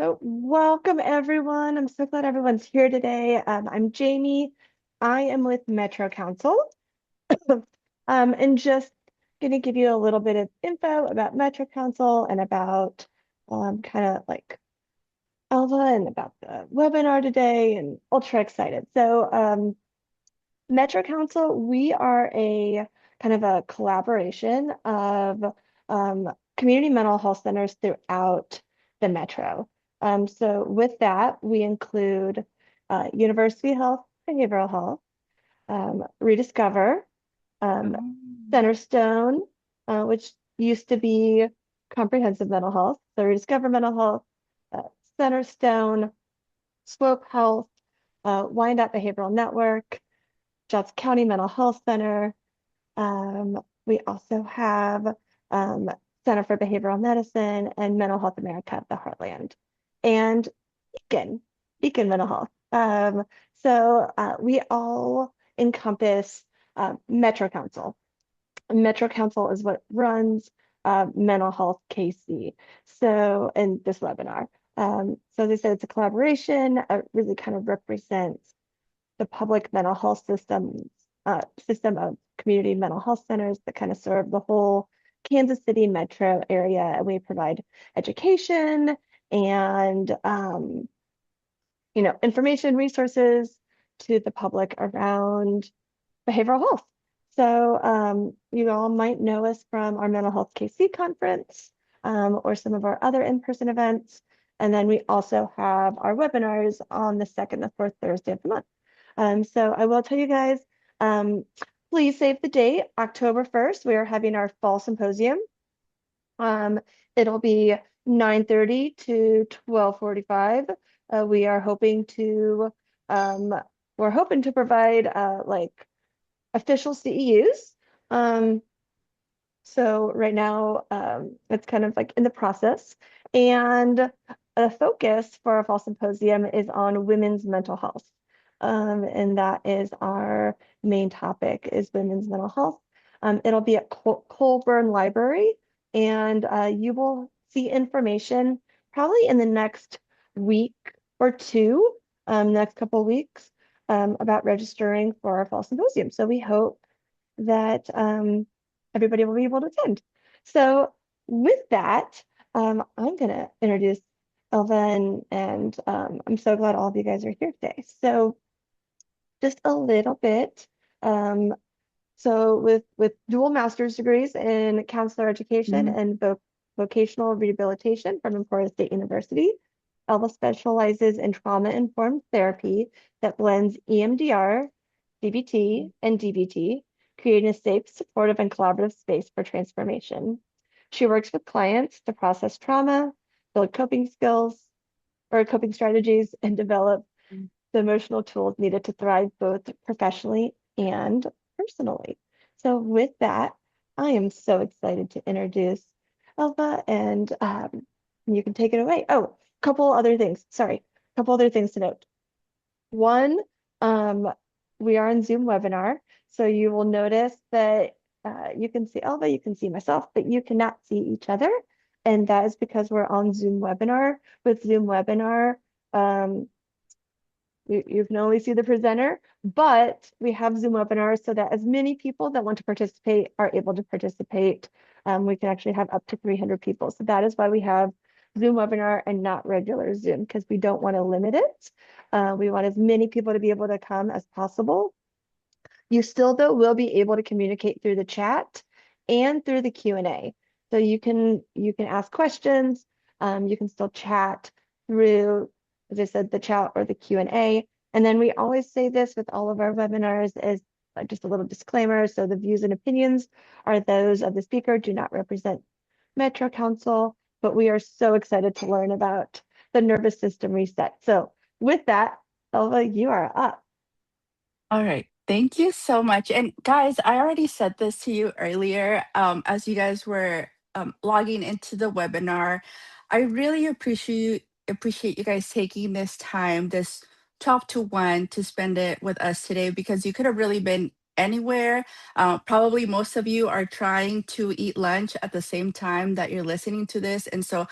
So, welcome everyone. I'm so glad everyone's here today. I'm Jamie. I am with Metro Council. And just going to give you a little bit of info about Metro Council and about kind of like Elva and about the webinar today, and ultra excited. So, Metro Council, we are a kind of a collaboration of community mental health centers throughout the metro. So with that, we include University Health, Behavioral Health, Rediscover, um, Oh, Centerstone, which used to be Comprehensive Mental Health, so Rediscover Mental Health, uh, Centerstone, Swope Health, Wyandotte Behavioral Network, Johnson County Mental Health Center. We also have um, Center for Behavioral Medicine and Mental Health America at the Heartland, and Beacon, Beacon Mental Health. So we all encompass Metro Council. Metro Council is what runs Mental Health KC. So in this webinar. So as I said, it's a collaboration. It really kind of represents the public mental health system of community mental health centers that kind of serve the whole Kansas City metro area. And we provide education and information resources to the public around behavioral health. So you all might know us from our mental health KC conference or some of our other in-person events. And then we also have our webinars on the second and fourth Thursday of the month. So I will tell you guys, um, please save the date, October 1st. We are having our fall symposium. Um, it'll be 9:30 to 12:45. We are hoping to um, we're hoping to provide like official CEUs. Um, so right now, it's kind of like in the process. And a focus for our fall symposium is on women's mental health. And that is our main topic is women's mental health. It'll be at Colburn Library, and you will see information probably in the next week or two, next couple of weeks, about registering for our fall symposium. So we hope that everybody will be able to attend. So with that, I'm going to introduce Elva, and I'm so glad all of you guys are here today. So just a little bit. Um, so with dual master's degrees in counselor education mhm. and vocational rehabilitation from Emporia State University, Elva specializes in trauma-informed therapy that blends EMDR, DBT, and DBT, creating a safe, supportive, and collaborative space for transformation. She works with clients to process trauma, build coping skills or coping strategies, and develop the emotional tools needed to thrive both professionally and personally. So with that, I am so excited to introduce Elva, and you can take it away. Oh, couple other things. Sorry, couple other things to note. One, um, we are on Zoom webinar, so you will notice that you can see Elva, you can see myself, but you cannot see each other. And that is because we're on Zoom webinar. With Zoom webinar, um, you can only see the presenter, but we have Zoom webinars so that as many people that want to participate are able to participate. We can actually have up to 300 people. So that is why we have Zoom webinar and not regular Zoom, because we don't want to limit it. We want as many people to be able to come as possible. You still, though, will be able to communicate through the chat and through the Q&A. So you can ask questions. You can still chat through, as I said, the chat or the Q&A. And then we always say this with all of our webinars is just a little disclaimer. So the views and opinions are those of the speaker, do not represent Metro Council, but we are so excited to learn about the nervous system reset. So with that, Elva, you are up. All right. Thank you so much. And guys, I already said this to you earlier as you guys were logging into the webinar. I really appreciate you guys taking this time, this 12 to 1, to spend it with us today because you could have really been anywhere. Probably most of you are trying to eat lunch at the same time that you're listening to this. And so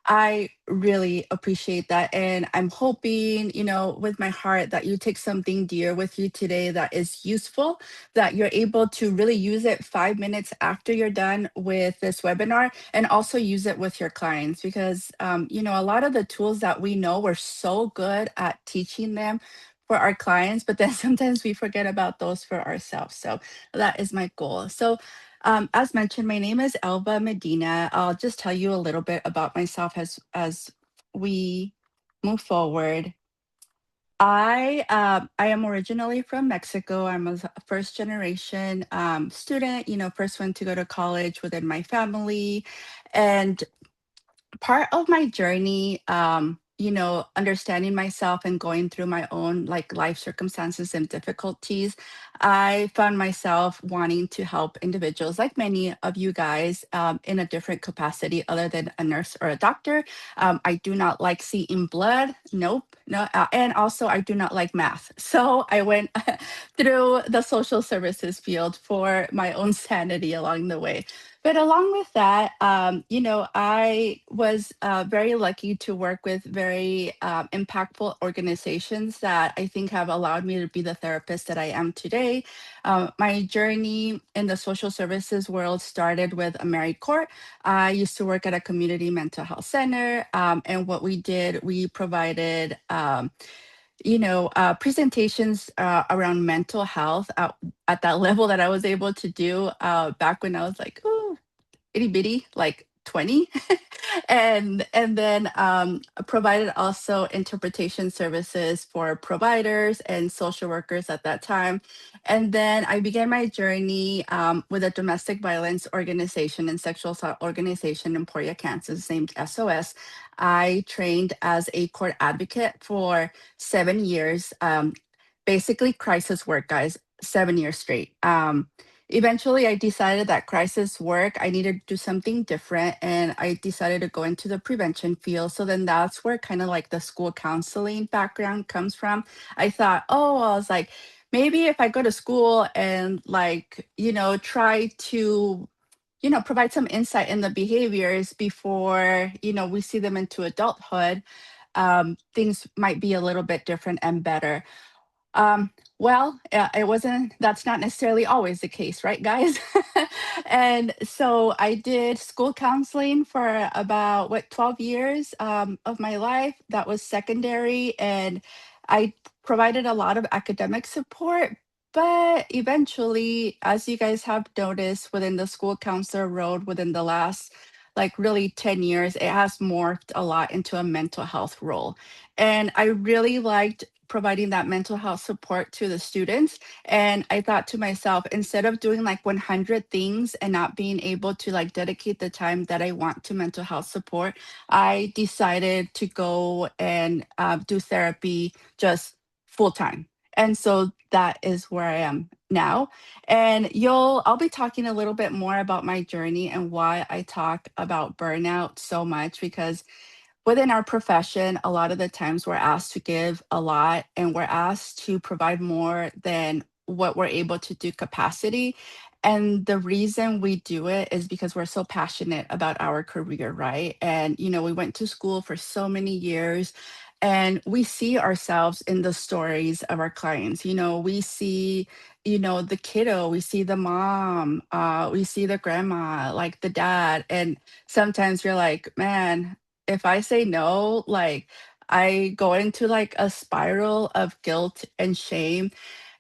I really appreciate that. And I'm hoping, with my heart that you take something dear with you today that is useful, that you're able to really use it 5 minutes after you're done with this webinar, and also use it with your clients. Because, a lot of the tools that we know, we're so good at teaching them for our clients, but then sometimes we forget about those for ourselves. So that is my goal. So as mentioned, my name is Elva Medina. I'll just tell you a little bit about myself as we move forward. I am originally from Mexico. I'm a first generation student. First one to go to college within my family, and part of my journey, understanding myself and going through my own like life circumstances and difficulties, I found myself wanting to help individuals like many of you guys, in a different capacity other than a nurse or a doctor. I do not like seeing blood. Nope. No. And also I do not like math. So I went through the social services field for my own sanity along the way. But along with that, I was very lucky to work with very impactful organizations that I think have allowed me to be the therapist that I am today. My journey in the social services world started with AmeriCorps. I used to work at a community mental health center, and what we did, we provided presentations around mental health at that level that I was able to do back when I was like, oh, itty bitty, like 20. And then provided also interpretation services for providers and social workers at that time. And then I began my journey with a domestic violence organization and sexual assault organization in Emporia, Kansas, named SOS. I trained as a court advocate for 7 years, basically crisis work, guys, 7 years straight. Eventually, I decided that crisis work, I needed to do something different, and I decided to go into the prevention field. So then that's where kind of like the school counseling background comes from. I thought, oh, I was like, maybe if I go to school and like, try to, provide some insight in the behaviors before, we see them into adulthood, things might be a little bit different and better. It wasn't, that's not necessarily always the case, right, guys? And so I did school counseling for about, 12 years of my life. That was secondary. And I provided a lot of academic support. But eventually, as you guys have noticed within the school counselor road within the last, like really 10 years, it has morphed a lot into a mental health role. And I really liked providing that mental health support to the students. And I thought to myself, instead of doing like 100 things and not being able to like dedicate the time that I want to mental health support, I decided to go and do therapy just full time. And so that is where I am now. And I'll be talking a little bit more about my journey and why I talk about burnout so much, because within our profession, a lot of the times we're asked to give a lot and we're asked to provide more than what we're able to do capacity. And the reason we do it is because we're so passionate about our career, right? And, we went to school for so many years and we see ourselves in the stories of our clients. We see, the kiddo, we see the mom, we see the grandma, like the dad. And sometimes you're like, man, if I say no, like I go into like a spiral of guilt and shame.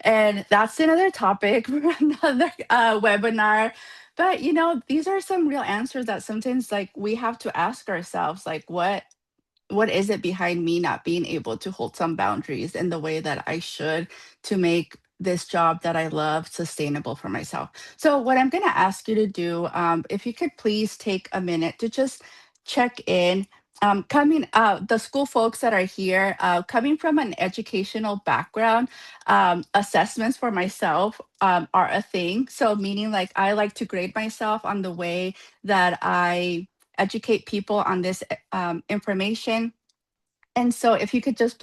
And that's another topic for another webinar. But these are some real answers that sometimes like we have to ask ourselves, like what is it behind me not being able to hold some boundaries in the way that I should to make this job that I love sustainable for myself. So what I'm going to ask you to do, if you could please take a minute to just check in. Coming the school folks that are here, coming from an educational background, assessments for myself are a thing. So meaning like I like to grade myself on the way that I educate people on this information. And so if you could just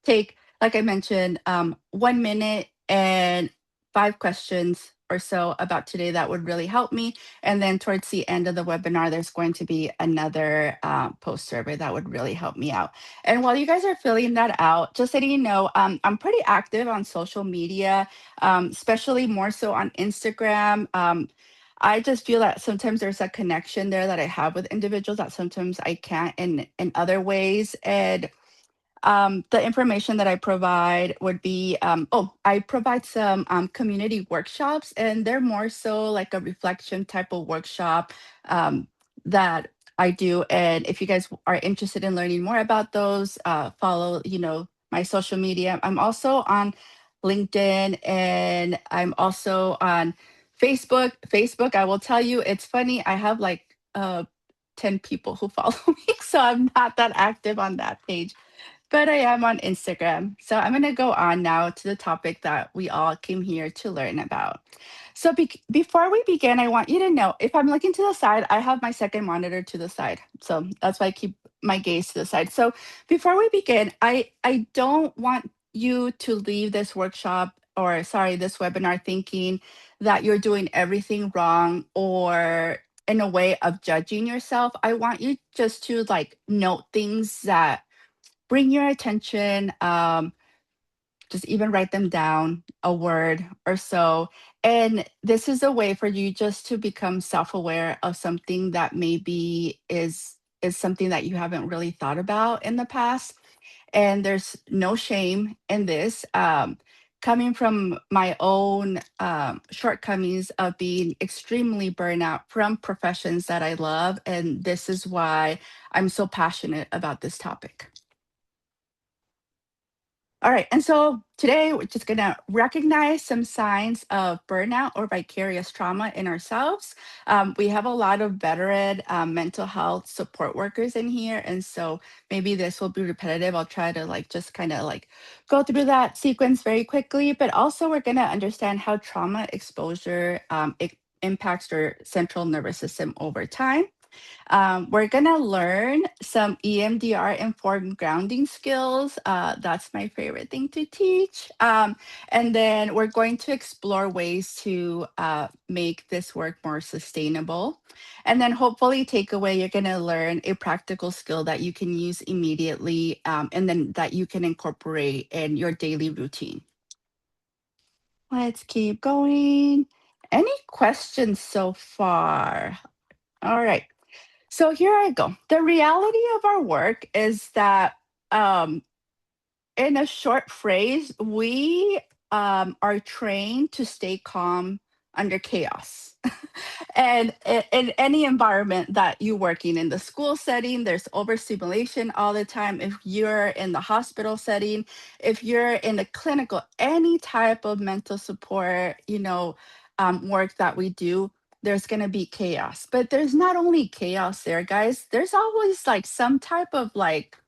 take, like I mentioned, 1 minute and 5 questions or so about today that would really help me. And then towards the end of the webinar, there's going to be another post survey that would really help me out. And while you guys are filling that out, just letting you know, I'm pretty active on social media, especially more so on Instagram. I just feel that sometimes there's a connection there that I have with individuals that sometimes I can't in other ways. And the information that I provide would be, I provide some community workshops, and they're more so like a reflection type of workshop that I do. And if you guys are interested in learning more about those, follow, my social media. I'm also on LinkedIn, and I'm also on Facebook. Facebook, I will tell you, it's funny. I have like 10 people who follow me, so I'm not that active on that page, but I am on Instagram. So I'm going to go on now to the topic that we all came here to learn about. So before we begin, I want you to know, if I'm looking to the side, I have my second monitor to the side. So that's why I keep my gaze to the side. So before we begin, I don't want you to leave this workshop, or sorry, this webinar, thinking that you're doing everything wrong or in a way of judging yourself. I want you just to like note things that bring your attention, just even write them down, a word or so. And this is a way for you just to become self-aware of something that maybe is something that you haven't really thought about in the past. And there's no shame in this. Coming from my own shortcomings of being extremely burnout from professions that I love. And this is why I'm so passionate about this topic. All right, and so today we're just gonna recognize some signs of burnout or vicarious trauma in ourselves. We have a lot of veteran mental health support workers in here, and so maybe this will be repetitive. I'll try to like just kind of like go through that sequence very quickly, but also we're gonna understand how trauma exposure impacts our central nervous system over time. We're going to learn some EMDR informed grounding skills. That's my favorite thing to teach. And then we're going to explore ways to make this work more sustainable. And then hopefully, takeaway, you're going to learn a practical skill that you can use immediately, and then that you can incorporate in your daily routine. Let's keep going. Any questions so far? All right. So here I go. The reality of our work is that, um, in a short phrase, we are trained to stay calm under chaos. And in any environment that you're working in, the school setting, there's overstimulation all the time. If you're in the hospital setting, if you're in the clinical, any type of mental support, work that we do, there's going to be chaos. But there's not only chaos there, guys. There's always like some type of like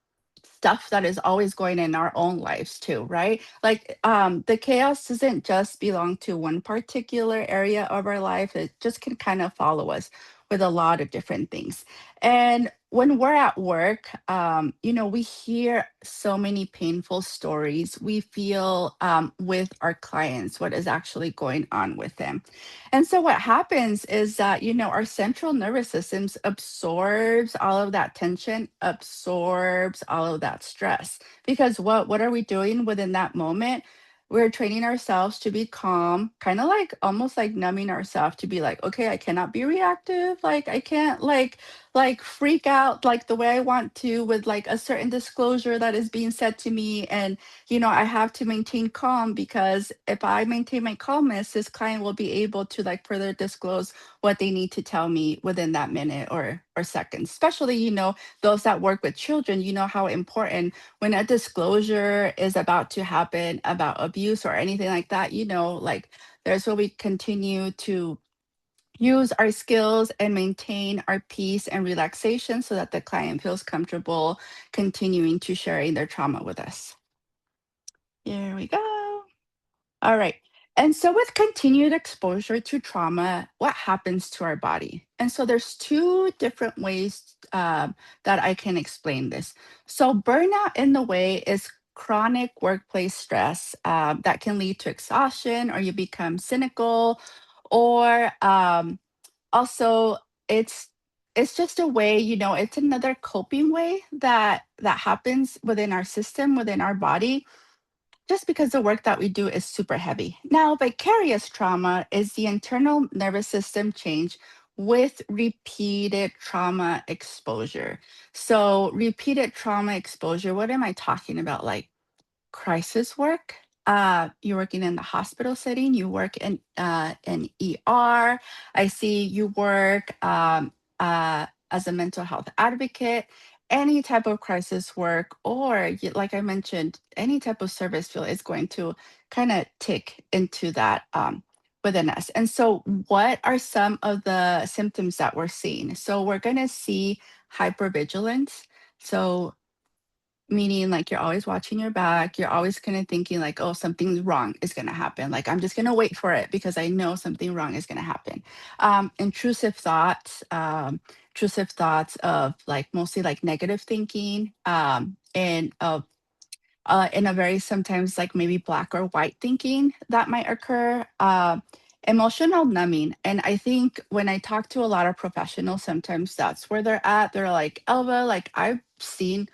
stuff that is always going in our own lives too, right? Like the chaos doesn't just belong to one particular area of our life. It just can kind of follow us with a lot of different things. And when we're at work, we hear so many painful stories. We feel with our clients what is actually going on with them. And so what happens is that, our central nervous systems absorbs all of that tension, absorbs all of that stress. Because what are we doing within that moment? We're training ourselves to be calm, kind of like almost like numbing ourselves to be like, okay, I cannot be reactive. Like I can't like freak out like the way I want to with like a certain disclosure that is being said to me. And I have to maintain calm, because if I maintain my calmness, this client will be able to like further disclose what they need to tell me within that minute or seconds. Especially, those that work with children, how important when a disclosure is about to happen about abuse or anything like that, like there's where we continue to use our skills and maintain our peace and relaxation so that the client feels comfortable continuing to sharing their trauma with us. Here we go. All right. And so with continued exposure to trauma, what happens to our body? And so there's two different ways that I can explain this. So burnout in the way is chronic workplace stress that can lead to exhaustion, or you become cynical, Or also it's it's just a way, it's another coping way that happens within our system, within our body, just because the work that we do is super heavy. Now, vicarious trauma is the internal nervous system change with repeated trauma exposure. So, repeated trauma exposure, what am I talking about? Like crisis work. You're working in the hospital setting. You work in ER. I see you work as a mental health advocate. Any type of crisis work, or like I mentioned, any type of service field is going to kind of tick into that within us. And so, what are some of the symptoms that we're seeing? So, we're going to see hypervigilance. So, meaning like you're always watching your back, you're always kind of thinking like, oh, something wrong is going to happen. Like, I'm just going to wait for it because I know something wrong is going to happen. Intrusive thoughts of like mostly like negative thinking, and in a very sometimes like maybe black or white thinking that might occur. Emotional numbing. And I think when I talk to a lot of professionals, sometimes that's where they're at. They're like, Elva, like I've seen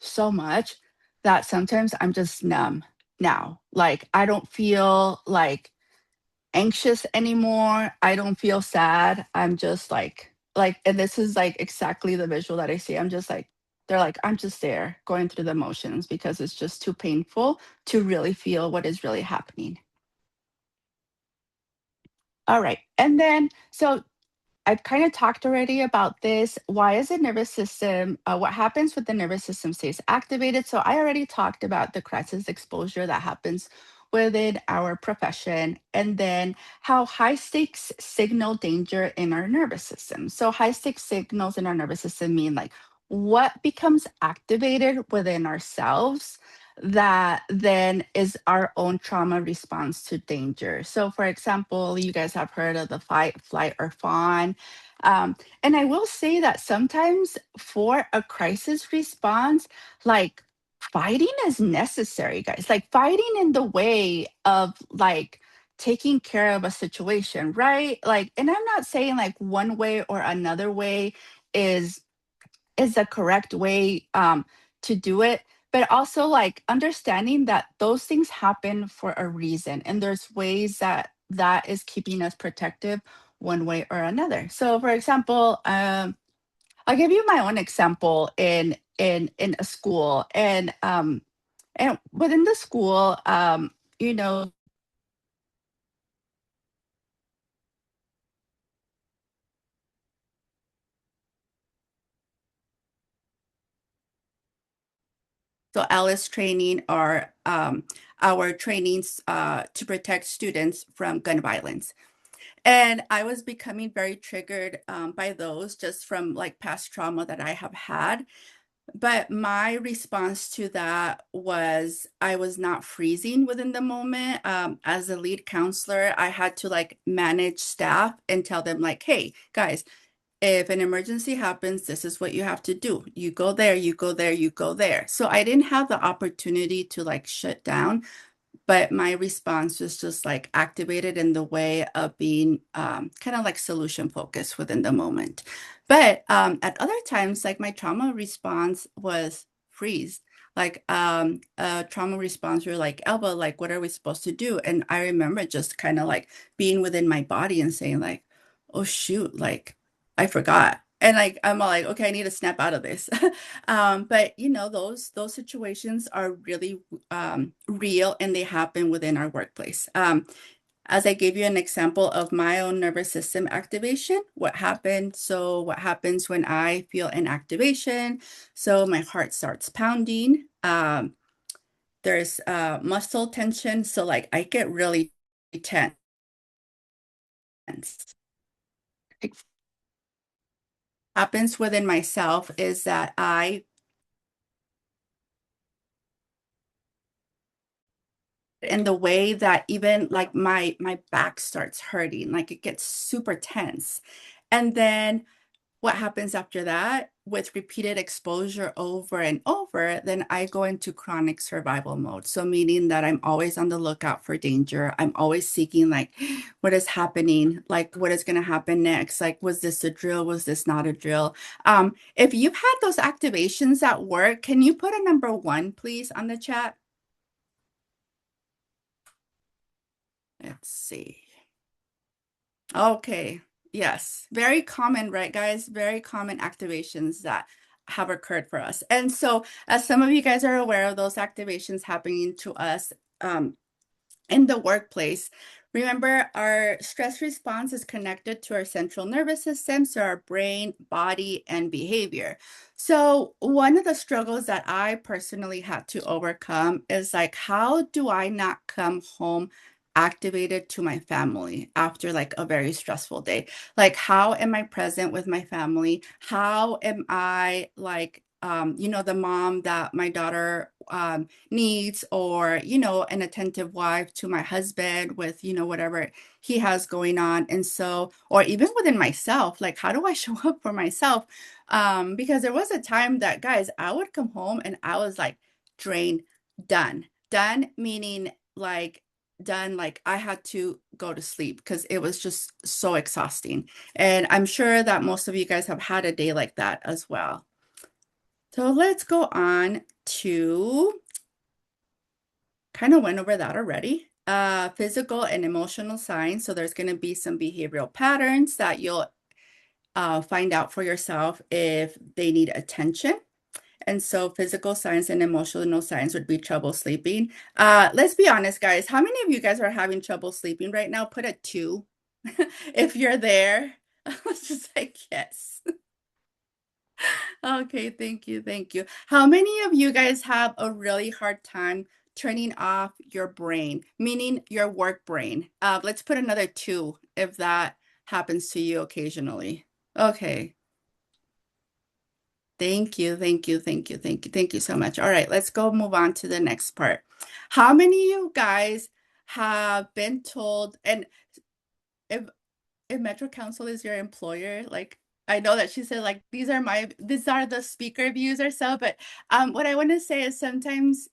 so much that sometimes I'm just numb now. Like I don't feel like anxious anymore. I don't feel sad. I'm just and this is like exactly the visual that I see. I'm just like they're like I'm just there going through the motions because it's just too painful to really feel what is really happening. All right. And then so I've kind of talked already about this. Why is the nervous system, what happens with the nervous system stays activated? So I already talked about the crisis exposure that happens within our profession, and then how high stakes signal danger in our nervous system. So high stakes signals in our nervous system mean like what becomes activated within ourselves that then is our own trauma response to danger. So, for example, you guys have heard of the fight, flight, or fawn. And I will say that sometimes for a crisis response, like fighting is necessary, guys. Like fighting in the way of like taking care of a situation, right? Like, and I'm not saying like one way or another way is the correct way to do it, but also like understanding that those things happen for a reason and there's ways that is keeping us protective one way or another. So for example, I'll give you my own example in a school, and within the school, you know so alice training are our trainings to protect students from gun violence. And I was becoming very triggered by those just from like past trauma that I have had. But my response to that was I was not freezing within the moment. As a lead counselor, I had to like manage staff and tell them, like, hey, guys, if an emergency happens, this is what you have to do. You go there, you go there, you go there. So I didn't have the opportunity to like shut down, but my response was just like activated in the way of being kind of like solution focused within the moment. But at other times, like my trauma response was freeze. Like a trauma response, you're like, Elva, like, what are we supposed to do? And I remember just kind of like being within my body and saying, like, oh shoot, like I forgot. And like I'm all like, okay, I need to snap out of this. But those situations are really real and they happen within our workplace. As I gave you an example of my own nervous system activation, what happened? So, what happens when I feel an activation? So, my heart starts pounding. There's muscle tension. So, like, I get really tense. What happens within myself is that in the way that even like my back starts hurting, like it gets super tense. And then what happens after that with repeated exposure over and over, then I go into chronic survival mode. So meaning that I'm always on the lookout for danger. I'm always seeking like what is happening, like what is going to happen next? Like, was this a drill? Was this not a drill? If you've had those activations at work, can you put a number 1, please, on the chat? Let's see. Okay. Yes. Very common, right, guys? Very common activations that have occurred for us. And so, as some of you guys are aware of those activations happening to us, um, in the workplace, remember our stress response is connected to our central nervous system, so our brain, body, and behavior. So, one of the struggles that I personally had to overcome is like, how do I not come home activated to my family after like a very stressful day? Like, how am I present with my family? How am I like, the mom that my daughter needs, or an attentive wife to my husband with whatever he has going on. And so, or even within myself, like how do I show up for myself? Because there was a time that, guys, I would come home and I was like drained, done meaning like done, like I had to go to sleep because it was just so exhausting. And I'm sure that most of you guys have had a day like that as well. So let's go on to, kind of went over that already. Physical and emotional signs. So there's going to be some behavioral patterns that you'll find out for yourself if they need attention. And so physical signs and emotional signs would be trouble sleeping. Let's be honest, guys. How many of you guys are having trouble sleeping right now? Put a 2 if you're there. I was just like, yes. Okay, thank you, thank you. How many of you guys have a really hard time turning off your brain, meaning your work brain? Let's put another 2 if that happens to you occasionally. Okay, thank you, thank you, thank you, thank you, thank you so much. All right, let's go move on to the next part. How many of you guys have been told, and if Metro Council is your employer, like I know that she said like these are the speaker views or so, but what I want to say is sometimes,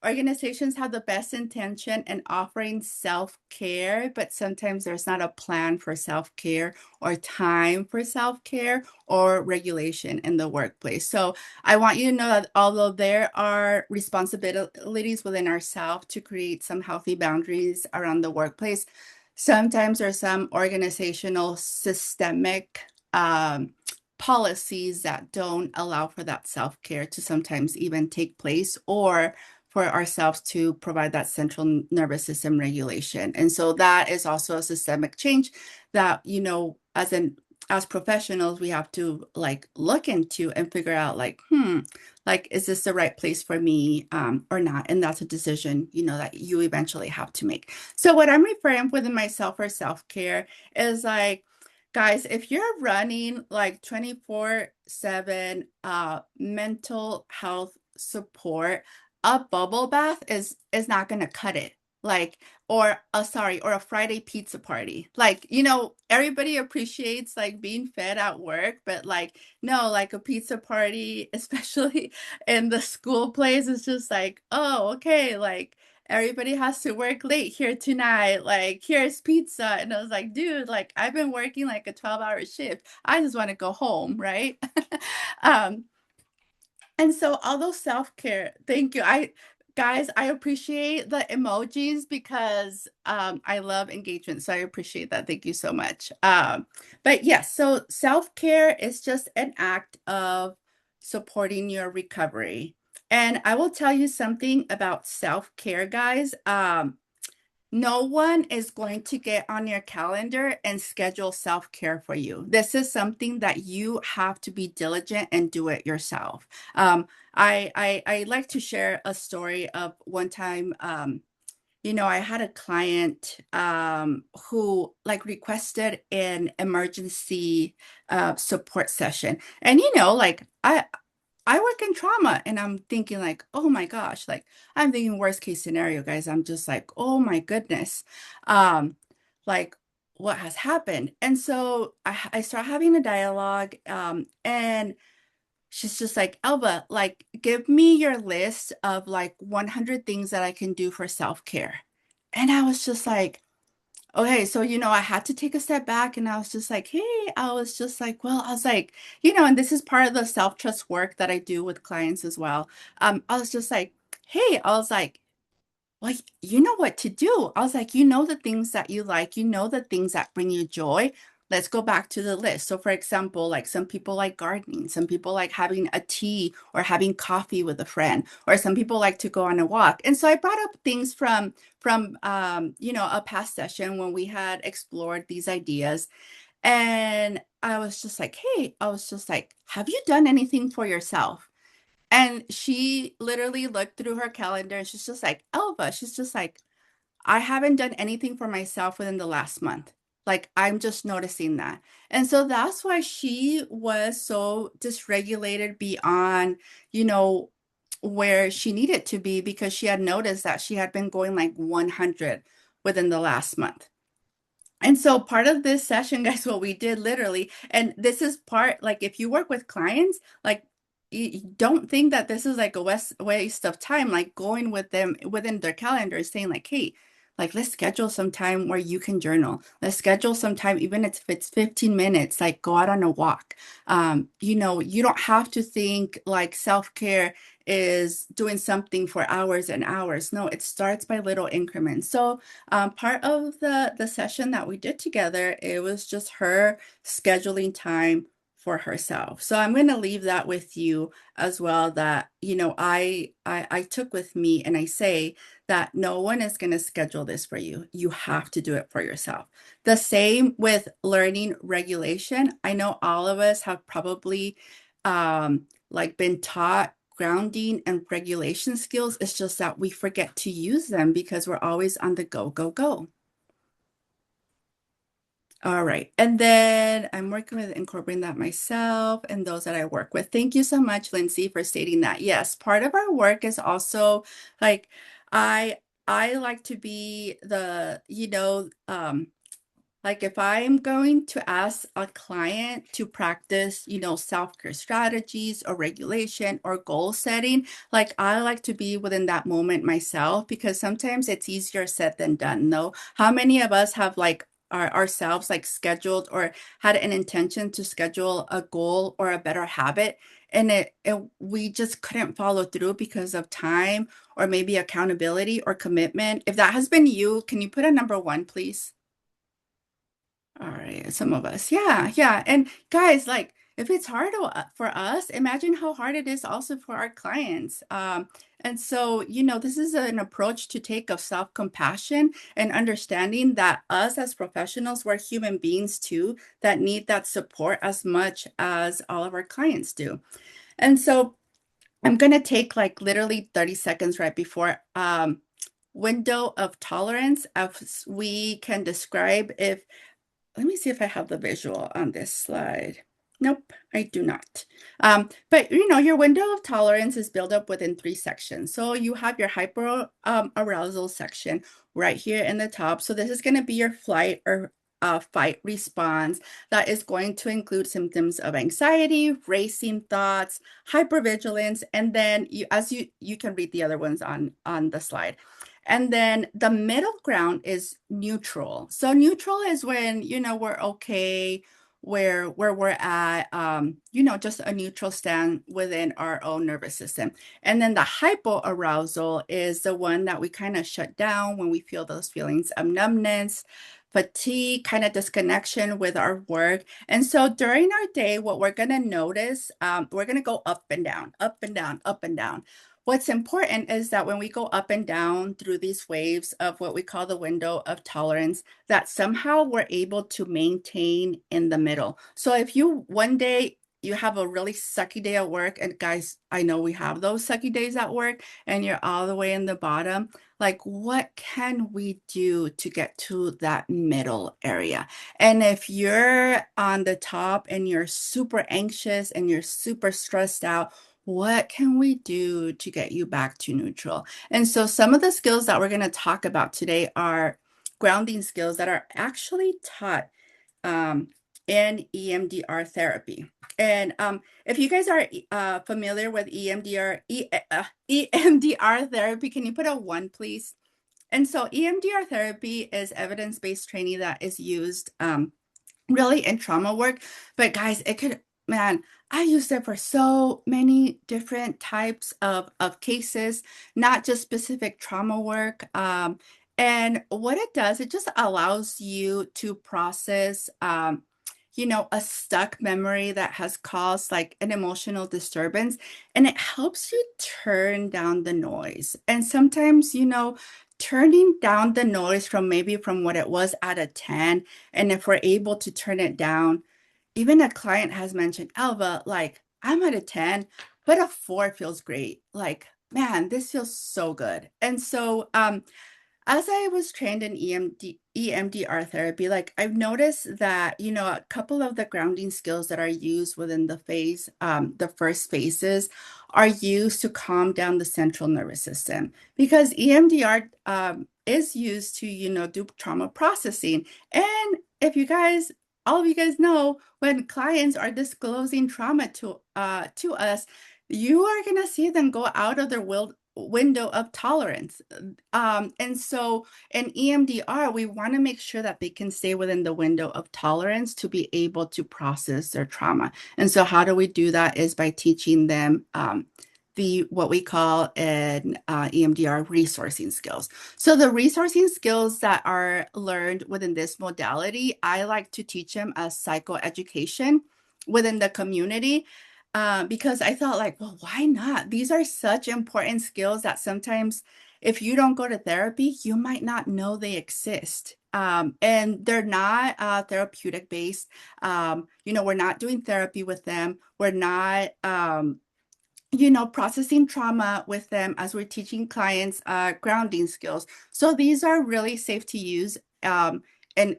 organizations have the best intention in offering self-care, but sometimes there's not a plan for self-care or time for self-care or regulation in the workplace. So I want you to know that although there are responsibilities within ourselves to create some healthy boundaries around the workplace, sometimes there's some organizational systemic policies that don't allow for that self-care to sometimes even take place, or for ourselves to provide that central nervous system regulation. And so that is also a systemic change that, as professionals, we have to like look into and figure out like, like, is this the right place for me or not? And that's a decision, that you eventually have to make. So what I'm referring within myself or self-care is like, guys, if you're running like 24/7 mental health support, a bubble bath is not going to cut it. Like, or a Friday pizza party. Like, everybody appreciates like being fed at work, but like, no, like a pizza party, especially in the school place, is just like, oh, okay, like everybody has to work late here tonight. Like, here's pizza. And I was like, dude, like I've been working like a 12-hour shift. I just want to go home, right? um, and so all those self-care, thank you. I appreciate the emojis because I love engagement. So I appreciate that. Thank you so much. But yes, so self-care is just an act of supporting your recovery. And I will tell you something about self-care, guys. No one is going to get on your calendar and schedule self-care for you. This is something that you have to be diligent and do it yourself. I like to share a story of one time. I had a client who like requested an emergency support session, and like I work in trauma, and I'm thinking like, oh my gosh, like I'm thinking worst case scenario, guys. I'm just like, oh my goodness. Um, like what has happened. And so I start having a dialogue, and she's just like, Elva, like, give me your list of like 100 things that I can do for self-care. And I was just like, okay, so, I had to take a step back and I was just like, hey, I was just like, well, I was like, and this is part of the self-trust work that I do with clients as well. I was just like, hey, I was like, well, you know what to do. I was like, you know the things that you like, you know the things that bring you joy. Let's go back to the list. So, for example, like some people like gardening, some people like having a tea or having coffee with a friend, or some people like to go on a walk. And so I brought up things from a past session when we had explored these ideas. And I was just like, hey, I was just like, have you done anything for yourself? And she literally looked through her calendar and she's just like, Elva, she's just like, I haven't done anything for myself within the last month. Like, I'm just noticing that. And so that's why she was so dysregulated beyond, you know, where she needed to be, because she had noticed that she had been going like 100 within the last month. And so part of this session, guys, what we did literally, and this is part, like if you work with clients, like you don't think that this is like a waste of time, like going with them within their calendar, saying like, hey, like let's schedule some time where you can journal. Let's schedule some time, even if it's 15 minutes, like go out on a walk. You don't have to think like self-care is doing something for hours and hours. No, it starts by little increments. So part of the session that we did together, it was just her scheduling time for herself. So I'm going to leave that with you as well, that I took with me, and I say that no one is going to schedule this for you. You have to do it for yourself. The same with learning regulation. I know all of us have probably like been taught grounding and regulation skills. It's just that we forget to use them because we're always on the go, go, go. All right. And then I'm working with incorporating that myself and those that I work with. Thank you so much, Lindsay, for stating that. Yes, part of our work is also like I I like to be like if I'm going to ask a client to practice, self-care strategies or regulation or goal setting, like I like to be within that moment myself, because sometimes it's easier said than done. No, how many of us have like ourselves like scheduled or had an intention to schedule a goal or a better habit, and we just couldn't follow through because of time or maybe accountability or commitment? If that has been you, can you put a number one, please? All right, some of us. Yeah, yeah. And guys, like if it's hard for us, imagine how hard it is also for our clients. And so, this is an approach to take of self-compassion and understanding that us as professionals, we're human beings too, that need that support as much as all of our clients do. And so I'm gonna take like literally 30 seconds right before window of tolerance, as we can describe. If Let me see if I have the visual on this slide. Nope, I do not. But your window of tolerance is built up within three sections. So you have your hyper arousal section right here in the top. So this is going to be your flight or fight response. That is going to include symptoms of anxiety, racing thoughts, hypervigilance, and then you can read the other ones on the slide. And then the middle ground is neutral. So neutral is when, we're okay, where we're at, just a neutral stand within our own nervous system. And then the hypoarousal is the one that we kind of shut down when we feel those feelings of numbness, fatigue, kind of disconnection with our work. And so during our day, what we're going to notice, we're going to go up and down, up and down, up and down. What's important is that when we go up and down through these waves of what we call the window of tolerance, that somehow we're able to maintain in the middle. So if one day you have a really sucky day at work, and guys, I know we have those sucky days at work, and you're all the way in the bottom, like what can we do to get to that middle area? And if you're on the top and you're super anxious and you're super stressed out, what can we do to get you back to neutral? And so some of the skills that we're going to talk about today are grounding skills that are actually taught um, in EMDR therapy. And if you guys are familiar with EMDR therapy, can you put a one, please? And so EMDR therapy is evidence-based training that is used really in trauma work. But guys, it could, man, I used it for so many different types of cases, not just specific trauma work. And what it does, it just allows you to process, a stuck memory that has caused like an emotional disturbance, and it helps you turn down the noise. And sometimes, turning down the noise from maybe from what it was at a 10, and if we're able to turn it down, even a client has mentioned, Elva, like I'm at a 10, but a 4 feels great. Like, man, this feels so good. And so as I was trained in EMDR therapy, like I've noticed that, a couple of the grounding skills that are used within the first phases are used to calm down the central nervous system, because EMDR is used to, do trauma processing. And if you guys, all of you guys know, when clients are disclosing trauma to us, you are going to see them go out of their window of tolerance. And so in EMDR, we want to make sure that they can stay within the window of tolerance to be able to process their trauma. And so how do we do that is by teaching them the what we call an EMDR resourcing skills. So the resourcing skills that are learned within this modality, I like to teach them as psychoeducation within the community, because I thought like, well, why not? These are such important skills that sometimes if you don't go to therapy, you might not know they exist. And they're not therapeutic based. We're not doing therapy with them. We're not, processing trauma with them as we're teaching clients grounding skills. So these are really safe to use. And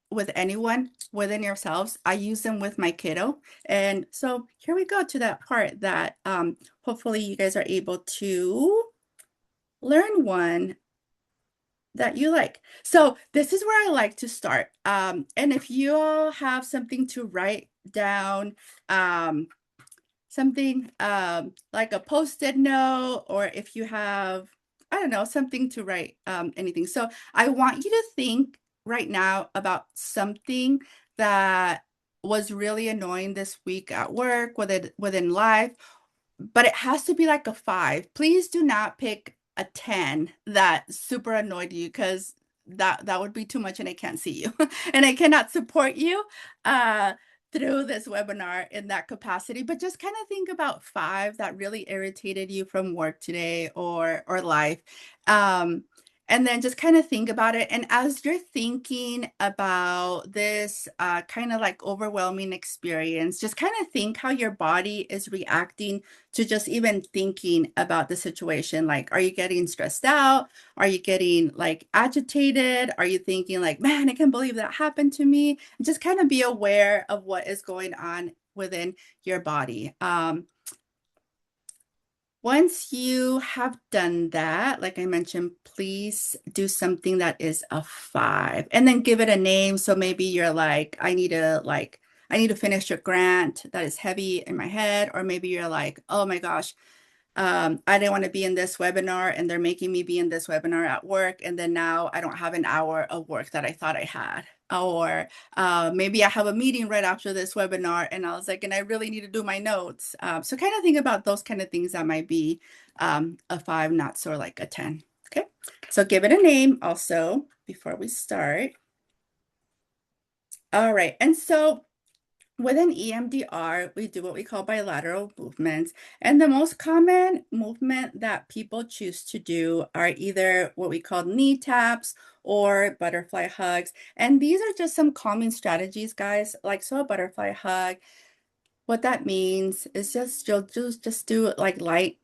with anyone within yourselves. I use them with my kiddo. And so here we go to that part that hopefully you guys are able to learn one that you like. So this is where I like to start. And if you all have something to write down, something like a post-it note, or if you have, I don't know, something to write, anything. So I want you to think right now about something that was really annoying this week at work, within life, but it has to be like a 5. Please do not pick a 10 that super annoyed you, because that would be too much and I can't see you and I cannot support you uh through this webinar in that capacity. But just kind of think about 5 that really irritated you from work today or life. um and then just kind of think about it. And as you're thinking about this kind of like overwhelming experience, just kind of think how your body is reacting to just even thinking about the situation. Like, are you getting stressed out? Are you getting like agitated? Are you thinking like, man, I can't believe that happened to me? Just kind of be aware of what is going on within your body. Once you have done that, like I mentioned, please do something that is a 5 and then give it a name. So maybe you're like, I need to finish a grant that is heavy in my head. Or maybe you're like, oh my gosh, I didn't want to be in this webinar and they're making me be in this webinar at work. And then now I don't have an hour of work that I thought I had. Or maybe I have a meeting right after this webinar and I was like, and I really need to do my notes. So kind of think about those kind of things that might be a 5, not so like a 10. Okay, so give it a name also before we start. All right, and so within EMDR, we do what we call bilateral movements. And the most common movement that people choose to do are either what we call knee taps or butterfly hugs. And these are just some calming strategies, guys. Like, so a butterfly hug, what that means is you'll just do like light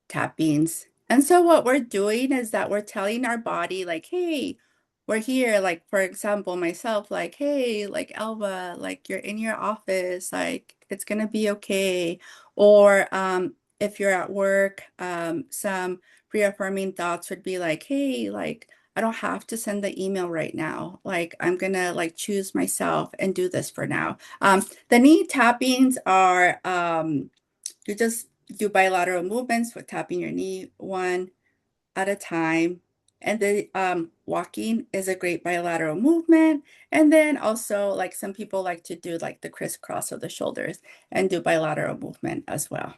tappings. And so what we're doing is that we're telling our body like, hey, we're here. Like, for example, myself, like, hey, like Elva, like you're in your office, like it's gonna be okay. Or if you're at work, some reaffirming thoughts would be like, hey, like I don't have to send the email right now. Like I'm gonna like choose myself and do this for now. The knee tappings are you just do bilateral movements with tapping your knee one at a time. And the walking is a great bilateral movement. And then also like some people like to do like the crisscross of the shoulders and do bilateral movement as well.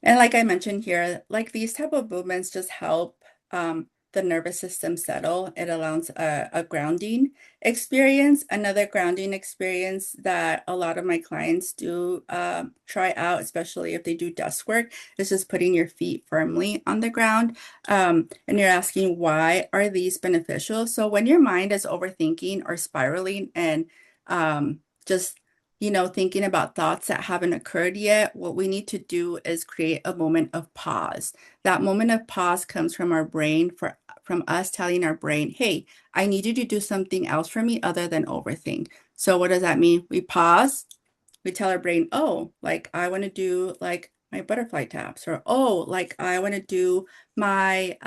And like I mentioned here, like these type of movements just help the nervous system settle. It allows a grounding experience. Another grounding experience that a lot of my clients do try out, especially if they do desk work, is just putting your feet firmly on the ground. And you're asking, why are these beneficial? So when your mind is overthinking or spiraling and just thinking about thoughts that haven't occurred yet, what we need to do is create a moment of pause. That moment of pause comes from our brain, from us telling our brain, hey, I need you to do something else for me other than overthink. So what does that mean? We pause, we tell our brain, oh, like I want to do like my butterfly taps, or oh, like I want to do my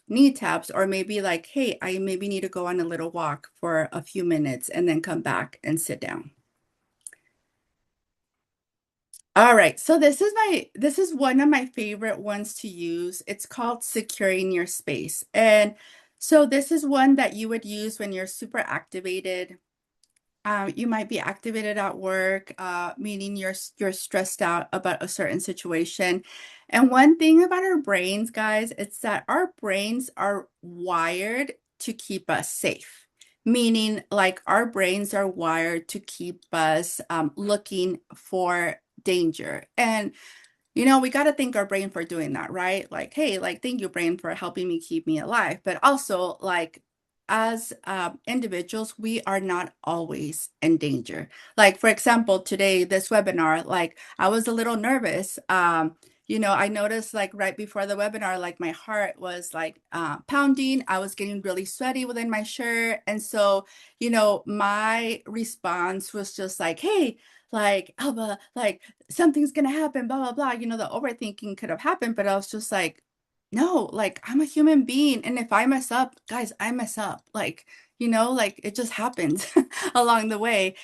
knee taps, or maybe like, hey, I maybe need to go on a little walk for a few minutes and then come back and sit down. All right, so this is one of my favorite ones to use. It's called securing your space. And so this is one that you would use when you're super activated. You might be activated at work, meaning you're stressed out about a certain situation. And one thing about our brains, guys, it's that our brains are wired to keep us safe. Meaning, like our brains are wired to keep us looking for danger. And we got to thank our brain for doing that, right? Like, hey, like, thank you, brain, for helping me keep me alive. But also, like, as individuals, we are not always in danger. Like, for example, today, this webinar, like, I was a little nervous. I noticed like right before the webinar, like my heart was like pounding. I was getting really sweaty within my shirt. And so, my response was just like, hey, like, Elva, like, something's gonna happen, blah, blah, blah. The overthinking could have happened, but I was just like, no, like I'm a human being. And if I mess up, guys, I mess up. Like, like it just happens along the way.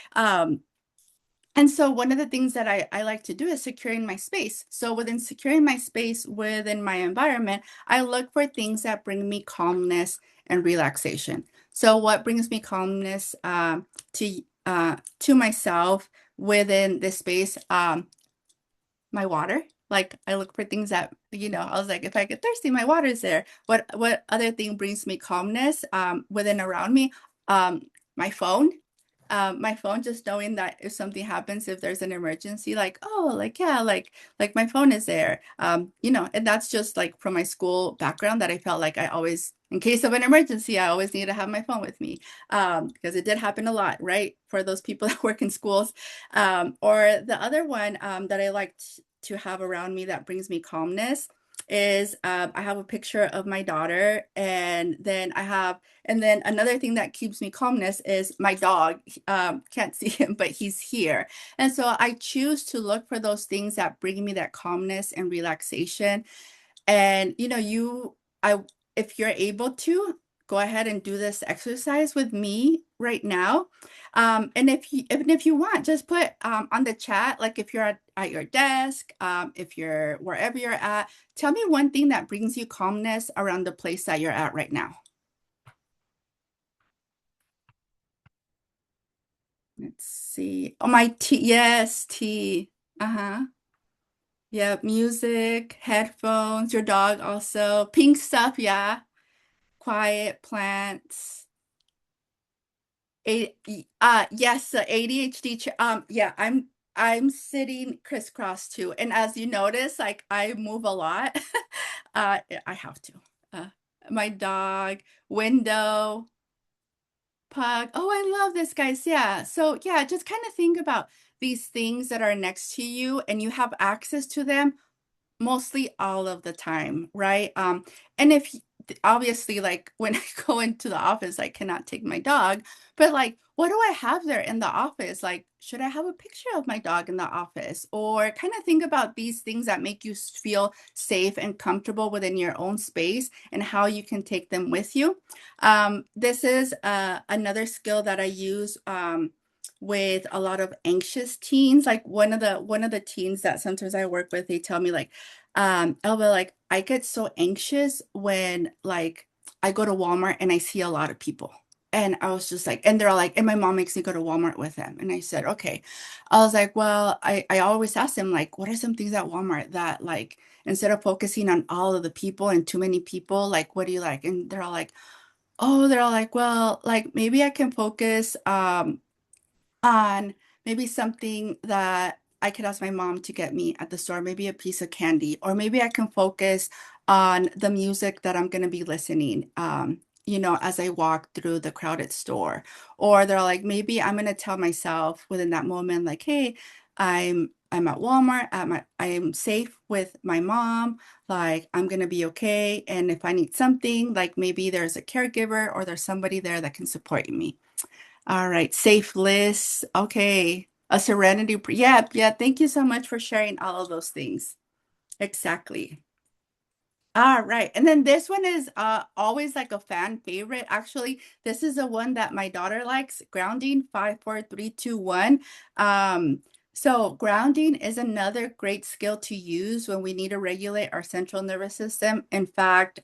And so one of the things that I like to do is securing my space. So within securing my space within my environment, I look for things that bring me calmness and relaxation. So what brings me calmness to myself within this space? My water. Like I look for things that, I was like, if I get thirsty, my water's there. What other thing brings me calmness within around me? Um, my phone. My phone, just knowing that if something happens, if there's an emergency, like, oh, like, yeah, like my phone is there. And that's just like from my school background that I felt like I always, in case of an emergency, I always need to have my phone with me. Because it did happen a lot, right? For those people that work in schools. Or the other one that I like to have around me that brings me calmness is I have a picture of my daughter, and then another thing that keeps me calmness is my dog. Can't see him, but he's here. And so I choose to look for those things that bring me that calmness and relaxation. And I if you're able to go ahead and do this exercise with me right now. And if you want, just put on the chat, like if you're at your desk, if you're wherever you're at, tell me one thing that brings you calmness around the place that you're at right now. Let's see. Oh, my tea. Yes, tea. Uh-huh. Yeah, music, headphones, your dog also. Pink stuff, yeah. Quiet plants. Yes, the ADHD. Yeah, I'm sitting crisscross too, and as you notice, like I move a lot. I have to. Uh, my dog, window, pug. Oh, I love this, guys. Yeah. So yeah, just kind of think about these things that are next to you, and you have access to them. mostly all of the time, right? And if obviously, like when I go into the office, I cannot take my dog, but like, what do I have there in the office? Like, should I have a picture of my dog in the office? Or kind of think about these things that make you feel safe and comfortable within your own space and how you can take them with you. This is another skill that I use. With a lot of anxious teens, like one of the teens that sometimes I work with, they tell me like, Elva, like I get so anxious when like I go to Walmart and I see a lot of people. And I was just like, and they're all like, and my mom makes me go to Walmart with them. And I said, okay. I was like, well, I always ask them, like, what are some things at Walmart that like, instead of focusing on all of the people and too many people, like, what do you like? And they're all like, oh, they're all like, well, like maybe I can focus, on maybe something that I could ask my mom to get me at the store, maybe a piece of candy, or maybe I can focus on the music that I'm going to be listening, as I walk through the crowded store. Or they're like, maybe I'm going to tell myself within that moment, like, hey, I'm at Walmart, I am safe with my mom, like I'm gonna be okay. And if I need something, like maybe there's a caregiver or there's somebody there that can support me. All right, safe list. Okay. A serenity. Yeah, yeah. Thank you so much for sharing all of those things. Exactly. All right. And then this one is always like a fan favorite. Actually, this is the one that my daughter likes. Grounding 5, 4, 3, 2, 1. So grounding is another great skill to use when we need to regulate our central nervous system. In fact,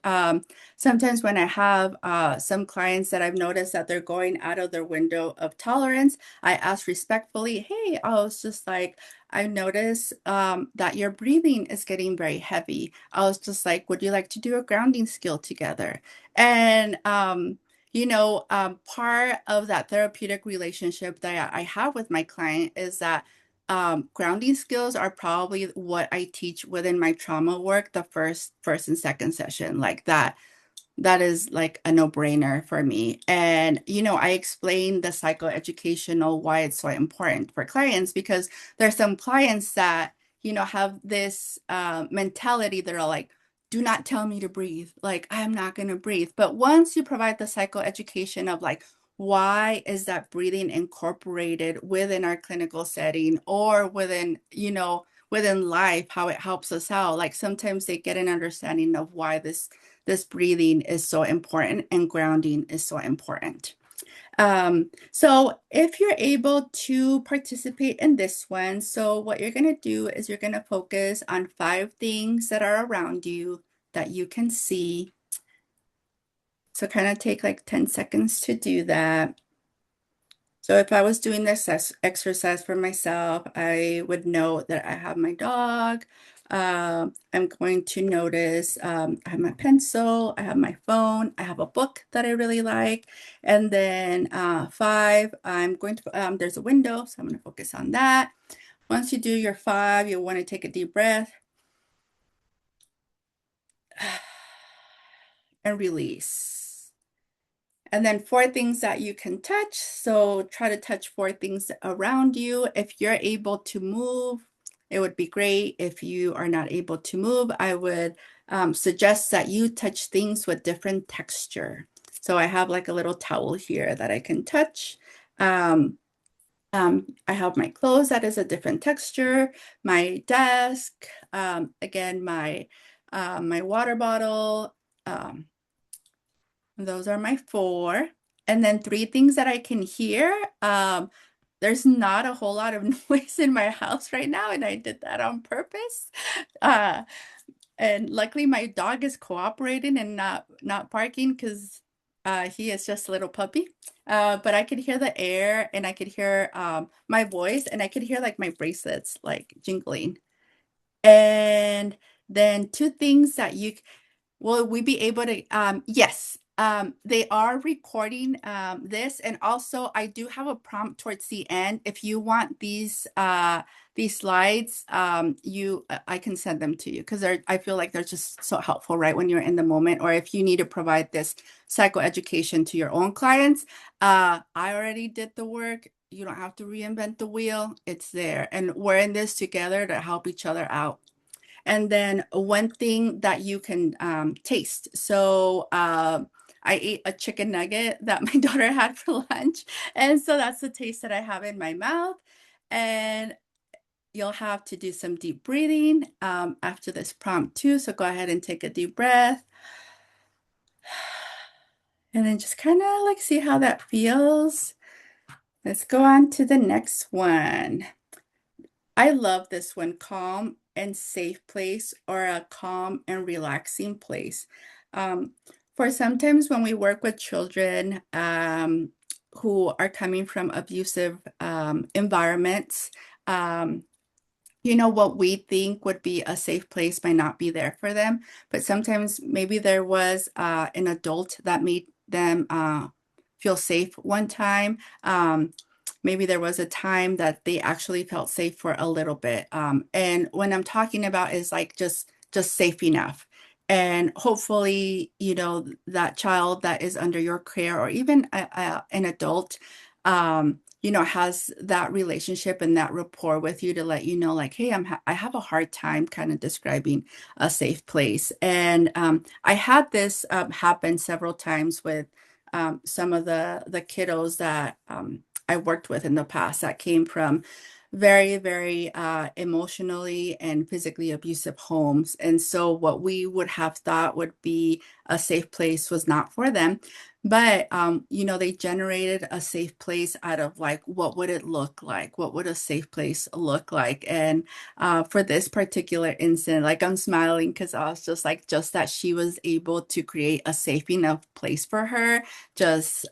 sometimes when I have some clients that I've noticed that they're going out of their window of tolerance, I ask respectfully, hey, I was just like, I noticed that your breathing is getting very heavy. I was just like, would you like to do a grounding skill together? And, part of that therapeutic relationship that I have with my client is that grounding skills are probably what I teach within my trauma work, the first and second session, like that is like a no-brainer for me. And, I explain the psychoeducational why it's so important for clients because there's some clients that, have this mentality that are like, do not tell me to breathe. Like, I'm not going to breathe. But once you provide the psychoeducation of like, why is that breathing incorporated within our clinical setting or within life, how it helps us out. Like sometimes they get an understanding of why this breathing is so important and grounding is so important. So if you're able to participate in this one, so what you're going to do is you're going to focus on 5 things that are around you that you can see. So kind of take like 10 seconds to do that. So if I was doing this exercise for myself, I would know that I have my dog. I'm going to notice I have my pencil, I have my phone, I have a book that I really like. And then 5, I'm going to, there's a window, so I'm going to focus on that. Once you do your 5, you'll want to take a deep breath and release. And then 4 things that you can touch. So try to touch 4 things around you. If you're able to move, it would be great. If you are not able to move, I would suggest that you touch things with different texture. So I have like a little towel here that I can touch. I have my clothes that is a different texture, my desk, again, my water bottle, those are my 4. And then 3 things that I can hear. There's not a whole lot of noise in my house right now, and I did that on purpose. Uh, and luckily my dog is cooperating and not barking because he is just a little puppy. But I could hear the air and I could hear my voice and I could hear like my bracelets like jingling. And then 2 things that will we be able to? Yes, they are recording this, and also I do have a prompt towards the end. If you want these slides, I can send them to you because I feel like they're just so helpful, right, when you're in the moment, or if you need to provide this psychoeducation to your own clients. I already did the work. You don't have to reinvent the wheel. It's there, and we're in this together to help each other out. and then one thing that you can taste. So I ate a chicken nugget that my daughter had for lunch, and so that's the taste that I have in my mouth. And you'll have to do some deep breathing after this prompt too. So go ahead and take a deep breath. And then just kind of like see how that feels. Let's go on to the next one. I love this one, calm and safe place, or a calm and relaxing place. Um, for sometimes when we work with children who are coming from abusive environments, um, what we think would be a safe place might not be there for them. But sometimes maybe there was an adult that made them feel safe one time. Maybe there was a time that they actually felt safe for a little bit. And when I'm talking about is like just safe enough. And hopefully, that child that is under your care, or even an adult, has that relationship and that rapport with you to let you know, like, hey, I have a hard time kind of describing a safe place. And I had this happen several times with some of the kiddos that I worked with in the past that came from very, very emotionally and physically abusive homes. And so what we would have thought would be a safe place was not for them. But they generated a safe place out of like, what would it look like? What would a safe place look like? And for this particular incident, like I'm smiling because I was just like, just that she was able to create a safe enough place for her, just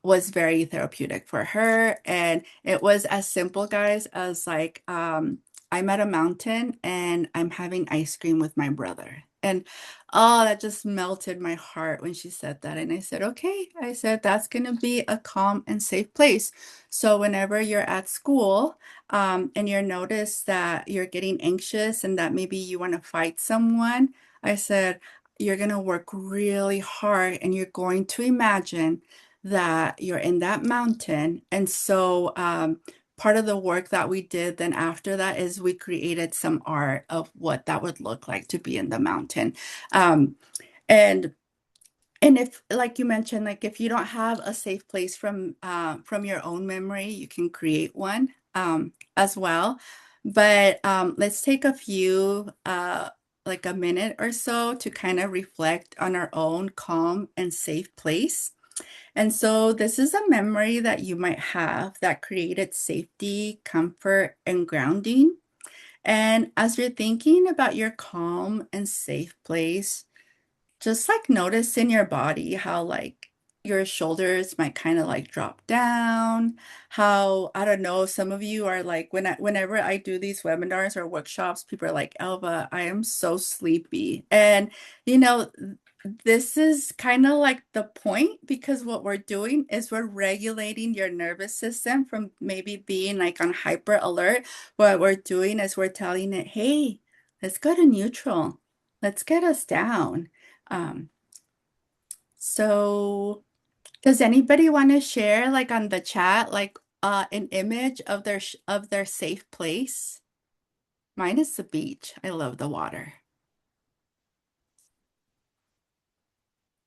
was very therapeutic for her. And it was as simple, guys, as like, I'm at a mountain and I'm having ice cream with my brother. And oh, that just melted my heart when she said that. And I said, okay, I said, that's going to be a calm and safe place. So whenever you're at school, and you're notice that you're getting anxious and that maybe you want to fight someone, I said, you're going to work really hard and you're going to imagine that you're in that mountain. And so part of the work that we did then after that is we created some art of what that would look like to be in the mountain. Um, and and if, like you mentioned, like if you don't have a safe place from your own memory, you can create one as well. But let's take a few like a minute or so to kind of reflect on our own calm and safe place. And so this is a memory that you might have that created safety, comfort, and grounding. And as you're thinking about your calm and safe place, just like notice in your body how like your shoulders might kind of like drop down, how I don't know, some of you are like whenever I do these webinars or workshops, people are like, Elva, I am so sleepy. And you know, this is kind of like the point, because what we're doing is we're regulating your nervous system from maybe being like on hyper alert. What we're doing is we're telling it, hey, let's go to neutral. Let's get us down. Um, so does anybody want to share like on the chat, like an image of their safe place? Mine is the beach. I love the water.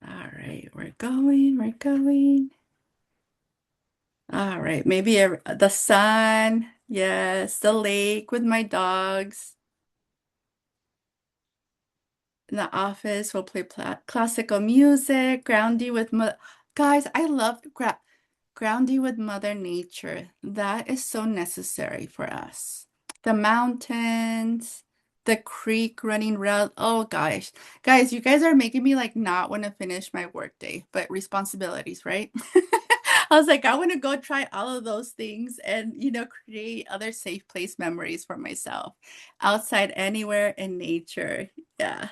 All right, we're going, we're going. All right, maybe the sun. Yes, the lake with my dogs. In the office, we'll play classical music, grounding with guys, I love grounding with Mother Nature. That is so necessary for us. The mountains, the creek running route. Oh gosh. Guys, you guys are making me like not want to finish my workday, but responsibilities, right? I was like, I want to go try all of those things and, create other safe place memories for myself outside anywhere in nature. Yeah.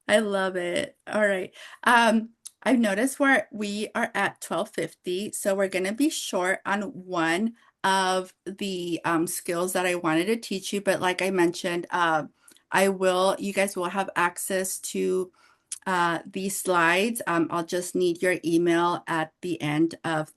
I love it. All right. I've noticed we are at 12:50, so we're going to be short on one of the skills that I wanted to teach you. But like I mentioned, you guys will have access to these slides. I'll just need your email at the end of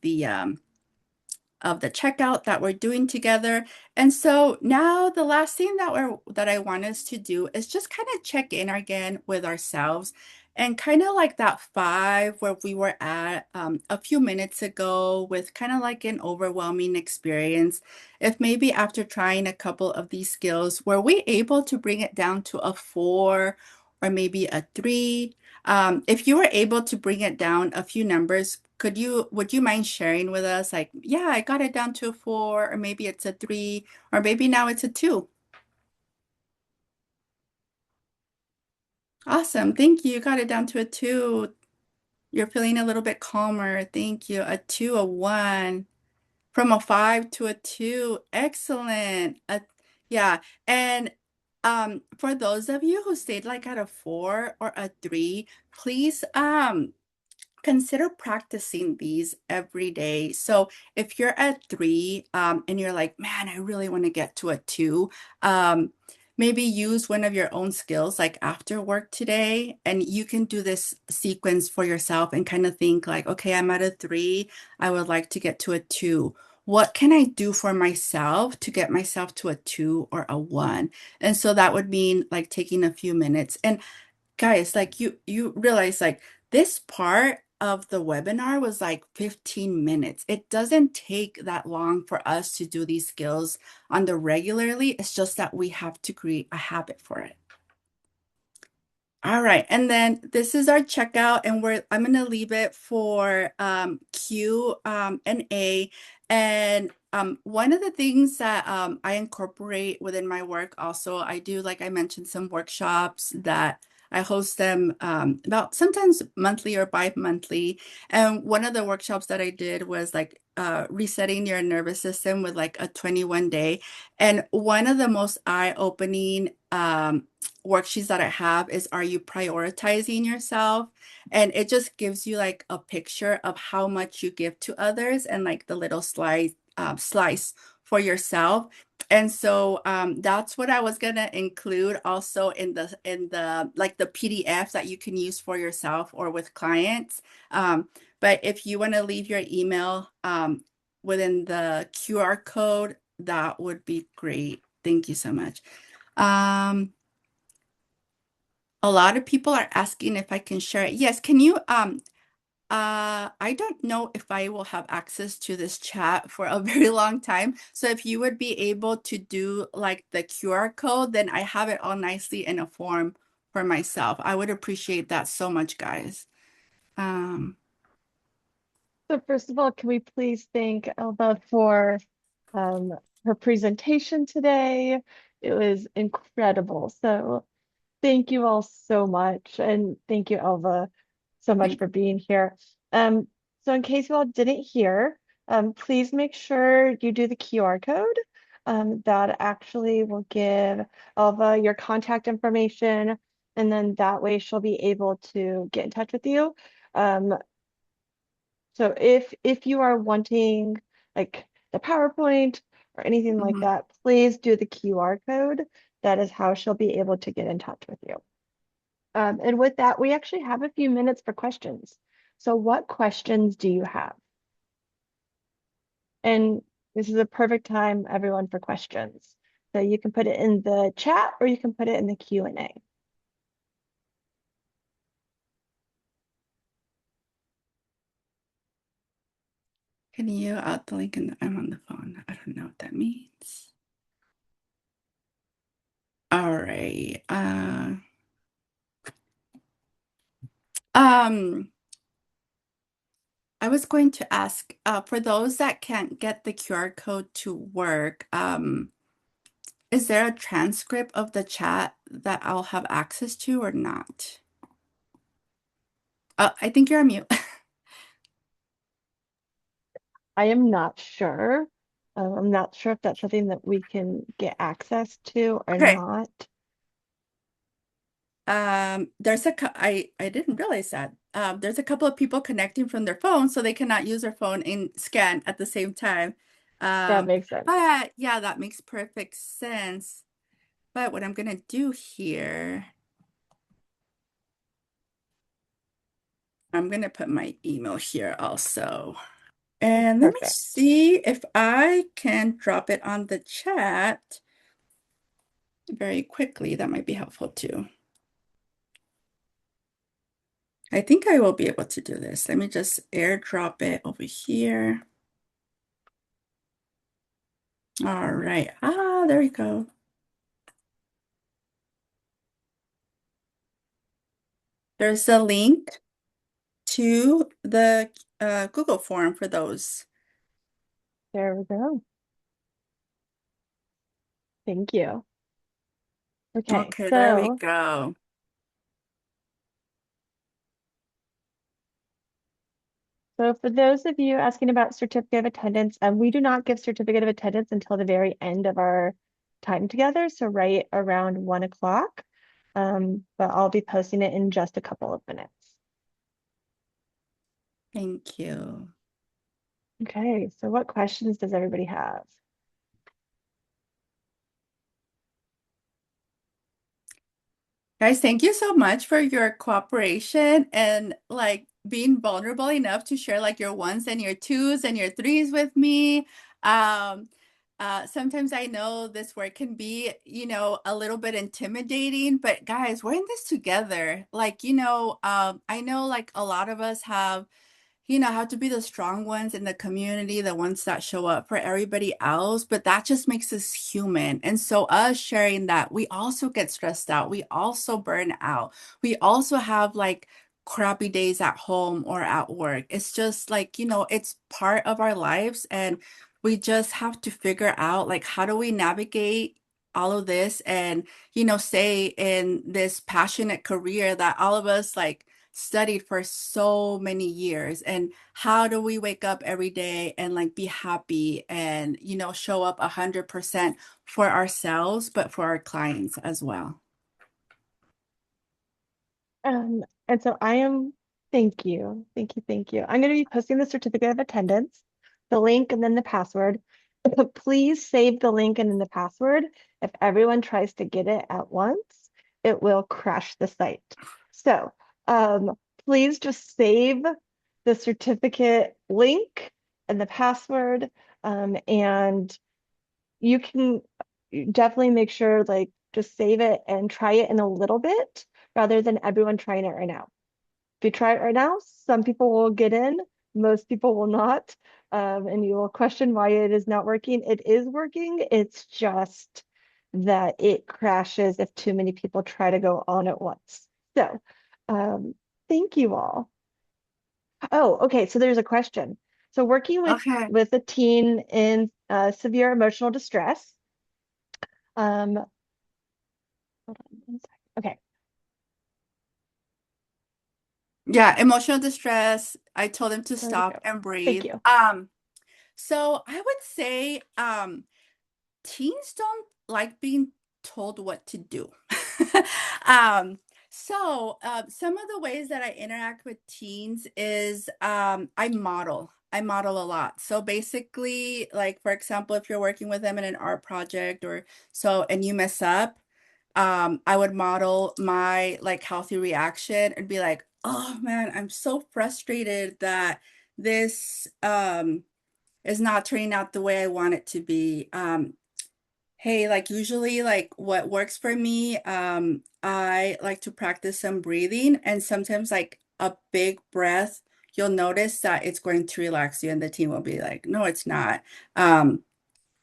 of the checkout that we're doing together. And so now the last thing that I want us to do is just kind of check in again with ourselves and kind of like that five where we were at a few minutes ago with kind of like an overwhelming experience. If maybe after trying a couple of these skills, were we able to bring it down to a four or maybe a three? If you were able to bring it down a few numbers, would you mind sharing with us, like, yeah, I got it down to a four, or maybe it's a three, or maybe now it's a two? Awesome. Thank you. You got it down to a two. You're feeling a little bit calmer. Thank you. A two, a one. From a five to a two. Excellent. Yeah. And for those of you who stayed like at a four or a three, please consider practicing these every day. So if you're at three, and you're like, man, I really want to get to a two, maybe use one of your own skills like after work today, and you can do this sequence for yourself and kind of think like, okay, I'm at a three, I would like to get to a two. What can I do for myself to get myself to a two or a one? And so that would mean like taking a few minutes. And guys, like you realize like this part of the webinar was like 15 minutes. It doesn't take that long for us to do these skills on the regularly. It's just that we have to create a habit for it. All right, and then this is our checkout, and I'm gonna leave it for Q and A. And one of the things that I incorporate within my work also, I do, like I mentioned, some workshops that I host them about sometimes monthly or bi-monthly. And one of the workshops that I did was like resetting your nervous system with like a 21 day. And one of the most eye-opening worksheets that I have is, are you prioritizing yourself? And it just gives you like a picture of how much you give to others and like the little slice for yourself. And so that's what I was gonna include also in the like the PDF that you can use for yourself or with clients. But if you want to leave your email within the QR code, that would be great. Thank you so much. Um, a lot of people are asking if I can share it. Yes, can you I don't know if I will have access to this chat for a very long time. So if you would be able to do like the QR code, then I have it all nicely in a form for myself. I would appreciate that so much, guys. Um, So first of all, can we please thank Elva for um, her presentation today? It was incredible. So thank you all so much. And thank you, Elva, so much thank- for being here. Um, so in case you all didn't hear, please make sure you do the QR code. That actually will give Elva your contact information, and then that way she'll be able to get in touch with you. So if you are wanting like the PowerPoint or anything like mhm. that, please do the QR code. That is how she'll be able to get in touch with you. And with that, we actually have a few minutes for questions. So what questions do you have? And this is a perfect time, everyone, for questions. So you can put it in the chat or you can put it in the Q&A. Can you add the link? And I'm on the phone. I don't know what that means. All right. Um, I was going to ask, for those that can't get the QR code to work, is there a transcript of the chat that I'll have access to or not? I think you're on mute. I am not sure. I'm not sure if that's something that we can get access to or Okay. not. I didn't realize that. There's a couple of people connecting from their phone, so they cannot use their phone and scan at the same time. That Um, makes sense. but yeah, that makes perfect sense. But what I'm gonna do here, I'm gonna put my email here also. And let me Perfect. see if I can drop it on the chat very quickly. That might be helpful too. I think I will be able to do this. Let me just airdrop it over here. All right. Ah, there we go. There's a link to the Google form for those. There we go. Thank you. Okay, Okay, there we so go. for those of you asking about certificate of attendance, we do not give certificate of attendance until the very end of our time together, so right around 1 o'clock. But I'll be posting it in just a couple of minutes. Thank you. Okay, so what questions does everybody have? Guys, thank you so much for your cooperation and like being vulnerable enough to share like your ones and your twos and your threes with me. Um, Sometimes I know this work can be, a little bit intimidating, but guys, we're in this together. Like, I know like a lot of us have to be the strong ones in the community, the ones that show up for everybody else, but that just makes us human. And so, us sharing that, we also get stressed out. We also burn out. We also have like crappy days at home or at work. It's just like, it's part of our lives. And we just have to figure out like, how do we navigate all of this and, stay in this passionate career that all of us like studied for so many years, and how do we wake up every day and like be happy and show up 100% for ourselves but for our clients as well. And so I am, thank you, thank you, thank you. I'm going to be posting the certificate of attendance, the link, and then the password. Please save the link and then the password. If everyone tries to get it at once, it will crash the site. So um, please just save the certificate link and the password. And you can definitely make sure like just save it and try it in a little bit rather than everyone trying it right now. If you try it right now, some people will get in, most people will not, and you will question why it is not working. It is working, it's just that it crashes if too many people try to go on at once. So, um, thank you all. Oh, okay, so there's a question. So working Okay. with a teen in severe emotional distress, hold on one second. Okay, Yeah, emotional distress. I told him to there we stop go. and Thank breathe. you. So I would say teens don't like being told what to do. um, some of the ways that I interact with teens is I model. I model a lot. So basically, like for example, if you're working with them in an art project or so and you mess up, I would model my like healthy reaction and be like, oh man, I'm so frustrated that this is not turning out the way I want it to be. Hey, like usually like what works for me, I like to practice some breathing and sometimes like a big breath, you'll notice that it's going to relax you and the team will be like, no, it's not. Um,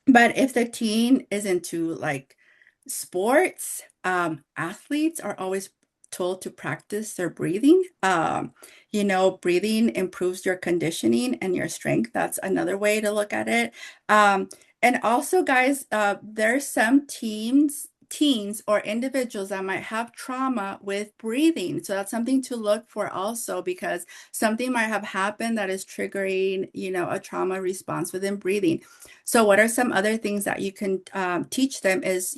but if the teen is into like sports, athletes are always told to practice their breathing. Breathing improves your conditioning and your strength. That's another way to look at it. And also, guys, there's some teens or individuals that might have trauma with breathing. So that's something to look for also because something might have happened that is triggering, a trauma response within breathing. So what are some other things that you can teach them is,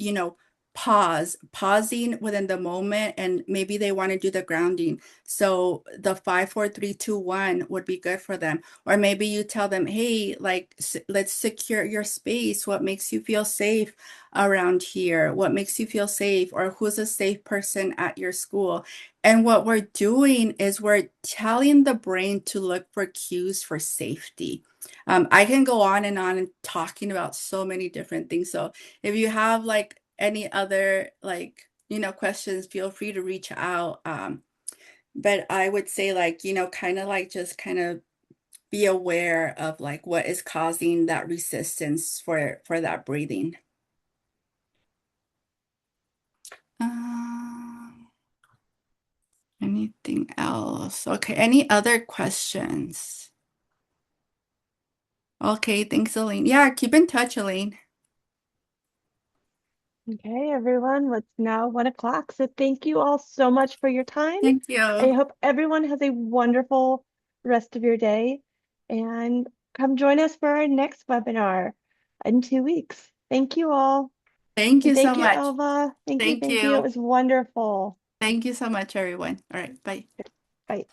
pausing within the moment, and maybe they want to do the grounding. So the 5, 4, 3, 2, 1 would be good for them. Or maybe you tell them, hey, like, let's secure your space. What makes you feel safe around here? What makes you feel safe? Or who's a safe person at your school? And what we're doing is we're telling the brain to look for cues for safety. I can go on and talking about so many different things. So if you have like any other like, questions, feel free to reach out. But I would say like, kind of like just kind of be aware of like what is causing that resistance for that breathing. Um, Anything else? Okay, any other questions? Okay, thanks, Elaine. Yeah, keep in touch, Elaine. Okay, everyone, it's now 1 o'clock. So thank you all so much for your time. Thank I you. hope everyone has a wonderful rest of your day and come join us for our next webinar in 2 weeks. Thank you all. Thank And you so thank you, much. Elva. Thank you. Thank Thank you. It you. was wonderful. Thank you so much, everyone. All right, bye. Bye.